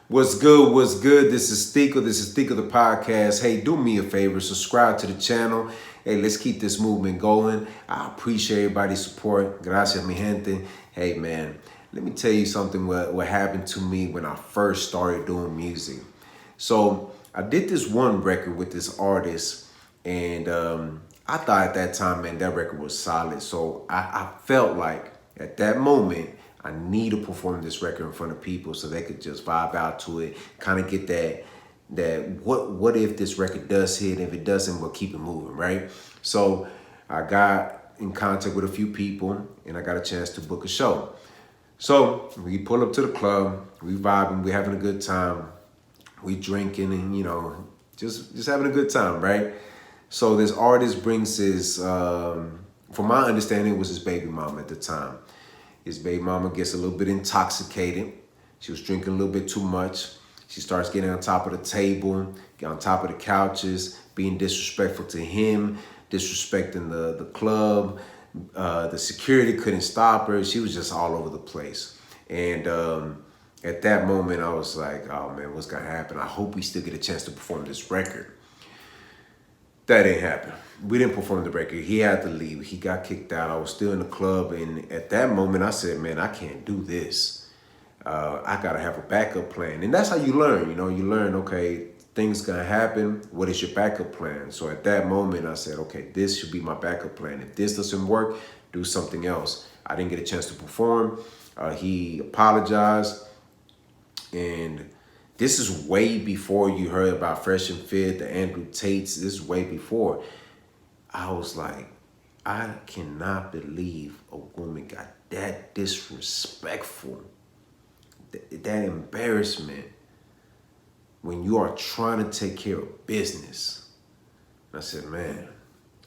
What's good? What's good? This is Stico. This is Stico the podcast. Hey, do me a favor, subscribe to the channel. Hey, let's keep this movement going. I appreciate everybody's support. Gracias, mi gente. Hey, man, let me tell you something what happened to me when I first started doing music. So I did this one record with this artist, and I thought at that time, man, that record was solid. So I felt like at that moment, I need to perform this record in front of people so they could just vibe out to it, kind of get that what if this record does hit? If it doesn't, we'll keep it moving, right? So I got in contact with a few people and I got a chance to book a show. So we pull up to the club, we vibing, we having a good time, we drinking and just having a good time, right? So this artist brings his, from my understanding, it was his baby mama at the time. His baby mama gets a little bit intoxicated. She was drinking a little bit too much. She starts getting on top of the table, get on top of the couches, being disrespectful to him, disrespecting the club. The security couldn't stop her. She was just all over the place. And at that moment, I was like, oh man, what's gonna happen? I hope we still get a chance to perform this record. That didn't happen. We didn't perform the record. He had to leave. He got kicked out. I was still in the club. And at that moment, I said, man, I can't do this. I got to have a backup plan. And that's how you learn. You learn, okay, things going to happen. What is your backup plan? So at that moment, I said, okay, this should be my backup plan. If this doesn't work, do something else. I didn't get a chance to perform. He apologized. And this is way before you heard about Fresh and Fit, the Andrew Tates. This is way before. I was like, I cannot believe a woman got that disrespectful, that embarrassment when you are trying to take care of business. And I said, man,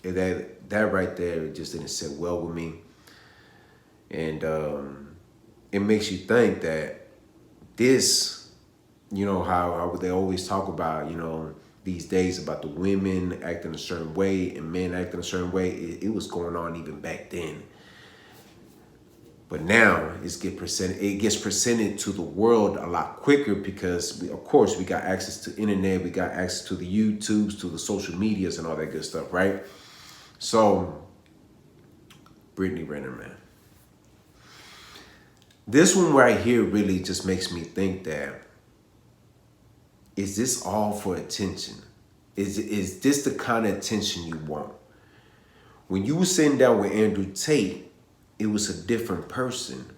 that right there just didn't sit well with me. And it makes you think that this, how they always talk about, these days about the women acting a certain way and men acting a certain way. It was going on even back then. But now it gets presented to the world a lot quicker because, of course, we got access to internet, we got access to the YouTubes, to the social medias and all that good stuff, right? So, Brittany Renner, man. This one right here really just makes me think that, is this all for attention? Is this the kind of attention you want? When you were sitting down with Andrew Tate, it was a different person.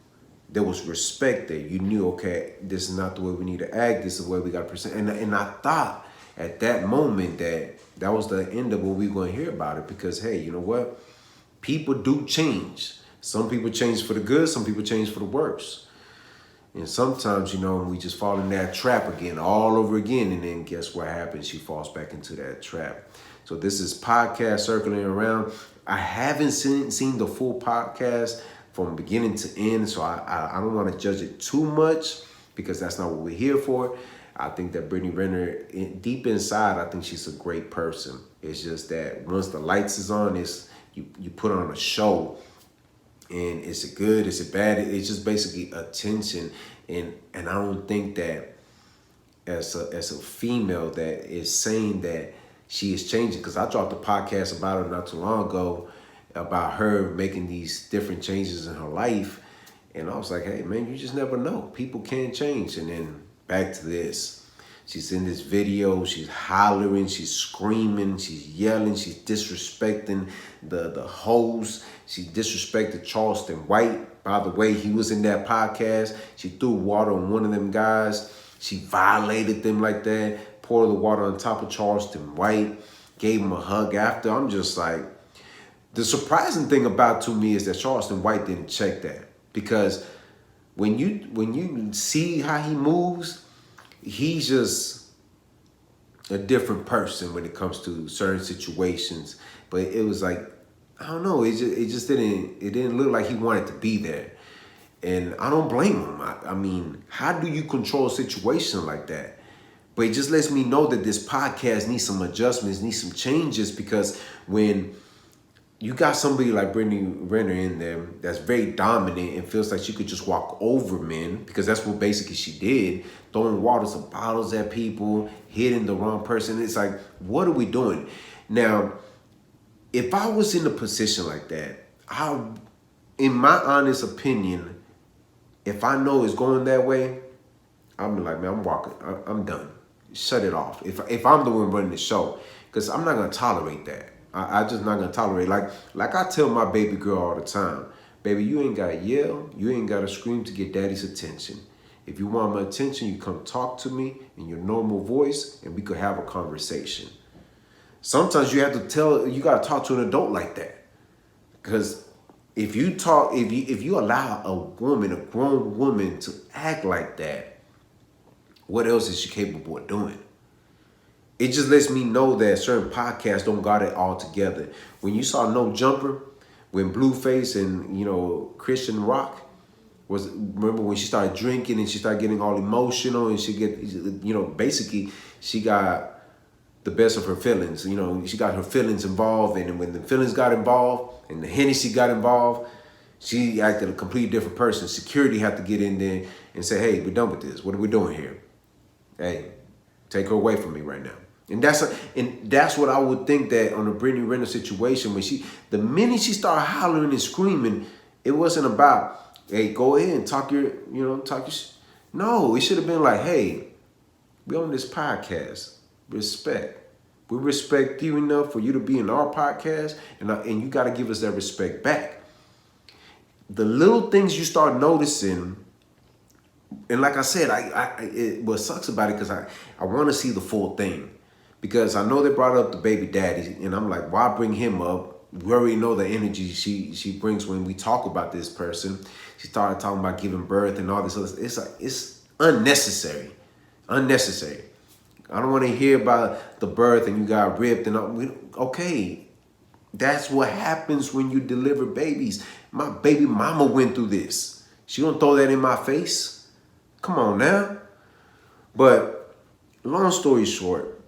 There was respect there. You knew, okay, this is not the way we need to act. This is the way we got to present. And I thought at that moment that was the end of what we were going to hear about it because, hey, you know what? People do change. Some people change for the good. Some people change for the worse. And sometimes, we just fall in that trap again, all over again. And then guess what happens? She falls back into that trap. So this is podcast circling around. I haven't seen the full podcast from beginning to end. So I don't want to judge it too much because that's not what we're here for. I think that Brittany Renner, deep inside, I think she's a great person. It's just that once the lights is on, you put on a show. And is it good? Is it bad? It's just basically attention. And I don't think that as a female that is saying that she is changing, because I dropped a podcast about her not too long ago about her making these different changes in her life. And I was like, hey, man, you just never know. People can change. And then back to this. She's in this video, she's hollering, she's screaming, she's yelling, she's disrespecting the host. She disrespected Charleston White. By the way, he was in that podcast. She threw water on one of them guys. She violated them like that, poured the water on top of Charleston White, gave him a hug after. I'm just like, the surprising thing about to me is that Charleston White didn't check that. Because when you see how he moves, he's just a different person when it comes to certain situations. But it was like, I don't know, it just didn't look like he wanted to be there. And I don't blame him. I mean, how do you control a situation like that? But it just lets me know that this podcast needs some adjustments, needs some changes, because when you got somebody like Brittany Renner in there that's very dominant and feels like she could just walk over men, because that's what basically she did, throwing waters of bottles at people, hitting the wrong person. It's like, what are we doing? Now, if I was in a position like that, in my honest opinion, if I know it's going that way, I'm like, man, I'm walking. I'm done. Shut it off. If I'm the one running the show, because I'm not gonna tolerate that. I just not gonna tolerate. Like I tell my baby girl all the time, baby, you ain't gotta yell, you ain't gotta scream to get daddy's attention. If you want my attention, you come talk to me in your normal voice, and we could have a conversation. Sometimes you gotta talk to an adult like that, because if you allow a grown woman to act like that, what else is she capable of doing? It just lets me know that certain podcasts don't got it all together. When you saw No Jumper, when Blueface and Christian Rock remember when she started drinking and she started getting all emotional and basically she got the best of her feelings. She got her feelings involved, and when the feelings got involved and the Hennessy got involved, she acted a completely different person. Security had to get in there and say, hey, we're done with this. What are we doing here? Hey, take her away from me right now. And that's what I would think that on the Brittany Renner situation, when the minute she started hollering and screaming, it wasn't about, hey, go ahead and talk your. No, it should have been like, hey, we on this podcast. Respect. We respect you enough for you to be in our podcast, and you got to give us that respect back. The little things you start noticing, and like I said, what sucks about it, because I want to see the full thing. Because I know they brought up the baby daddy, and I'm like, why bring him up? We already know the energy she brings when we talk about this person. She started talking about giving birth and all this other stuff. It's unnecessary. Unnecessary. I don't want to hear about the birth and you got ripped and all. Okay, that's what happens when you deliver babies. My baby mama went through this. She gonna throw that in my face? Come on now. But long story short,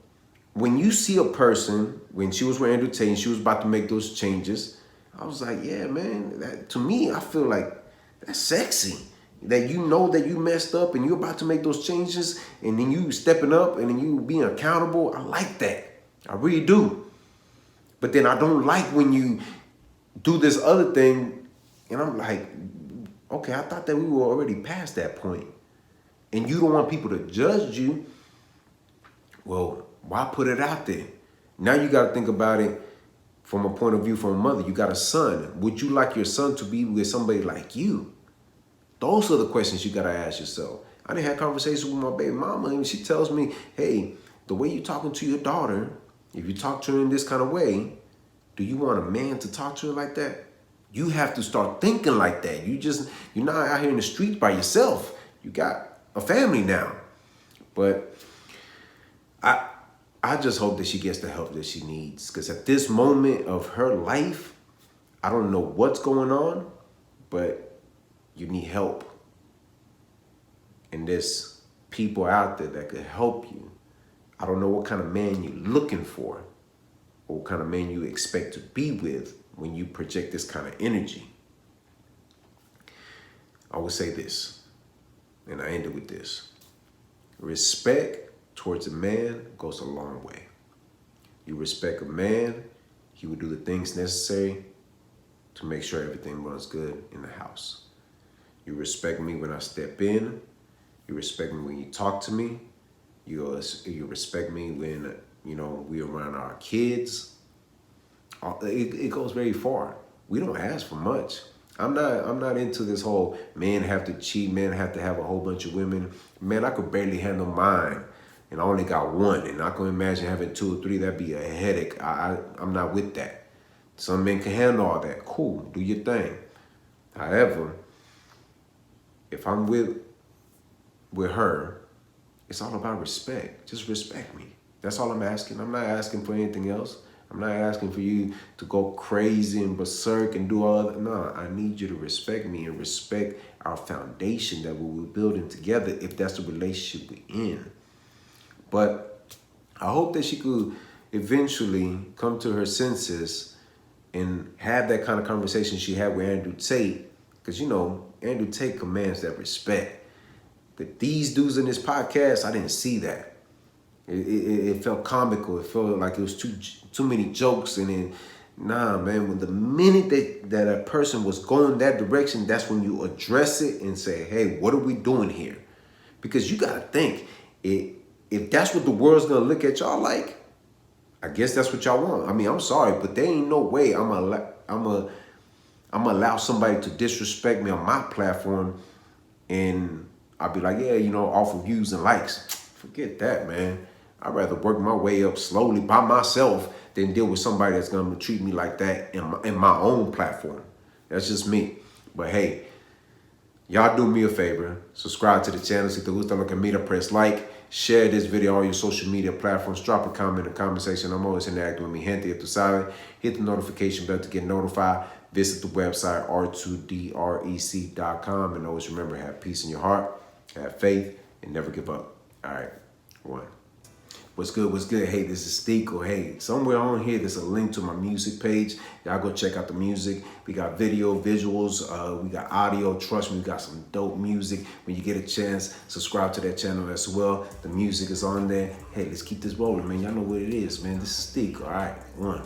when you see a person, when she was with entertain, she was about to make those changes, I was like, yeah, man, to me, I feel like that's sexy. That you know that you messed up and you're about to make those changes, and then you stepping up and then you being accountable. I like that. I really do. But then I don't like when you do this other thing and I'm like, okay, I thought that we were already past that point. And you don't want people to judge you. Well, why put it out there? Now you got to think about it from a point of view from a mother. You got a son. Would you like your son to be with somebody like you? Those are the questions you got to ask yourself. I done had conversations with my baby mama, and she tells me, hey, the way you're talking to your daughter, if you talk to her in this kind of way, do you want a man to talk to her like that? You have to start thinking like that. You're not out here in the streets by yourself. You got a family now. But I just hope that she gets the help that she needs, because at this moment of her life, I don't know what's going on, but you need help. And there's people out there that could help you. I don't know what kind of man you're looking for, or what kind of man you expect to be with when you project this kind of energy. I would say this, and I end it with this. Respect towards a man goes a long way. You respect a man, he will do the things necessary to make sure everything runs good in the house. You respect me when I step in. You respect me when you talk to me. You respect me when, we around our kids. It goes very far. We don't ask for much. I'm not into this whole men have to cheat, men have to have a whole bunch of women. Man, I could barely handle mine, and I only got one, and I can imagine having 2 or 3. That'd be a headache. I'm not with that. Some men can handle all that. Cool, do your thing. However, if I'm with her, it's all about respect. Just respect me. That's all I'm asking. I'm not asking for anything else. I'm not asking for you to go crazy and berserk and do all that. No, I need you to respect me and respect our foundation that we were building together, if that's the relationship we're in. But I hope that she could eventually come to her senses and have that kind of conversation she had with Andrew Tate, because you know Andrew Tate commands that respect. But these dudes in this podcast, I didn't see that. It felt comical. It felt like it was too many jokes, and then nah, man. When the minute that a person was going that direction, that's when you address it and say, "Hey, what are we doing here?" Because you gotta think, if that's what the world's gonna look at y'all like, I guess that's what y'all want. I mean, I'm sorry, but there ain't no way I'm gonna allow somebody to disrespect me on my platform, and I'll be like, yeah, you know, off of views and likes. Forget that, man. I'd rather work my way up slowly by myself than deal with somebody that's gonna treat me like that in my own platform. That's just me. But hey, y'all do me a favor. Subscribe to the channel. Si te gusta lo que mira, press like. Share this video on all your social media platforms. Drop a comment in the comment section. I'm always interacting with mi gente. Ya tú sabes. Hit the notification bell to get notified. Visit the website r2drec.com. And always remember, have peace in your heart, have faith, and never give up. All right. One. What's good? What's good? Hey, this is Stico. Hey, somewhere on here, there's a link to my music page. Y'all go check out the music. We got video, visuals. We got audio. Trust me, we got some dope music. When you get a chance, subscribe to that channel as well. The music is on there. Hey, let's keep this rolling, man. Y'all know what it is, man. This is Stico. All right. One.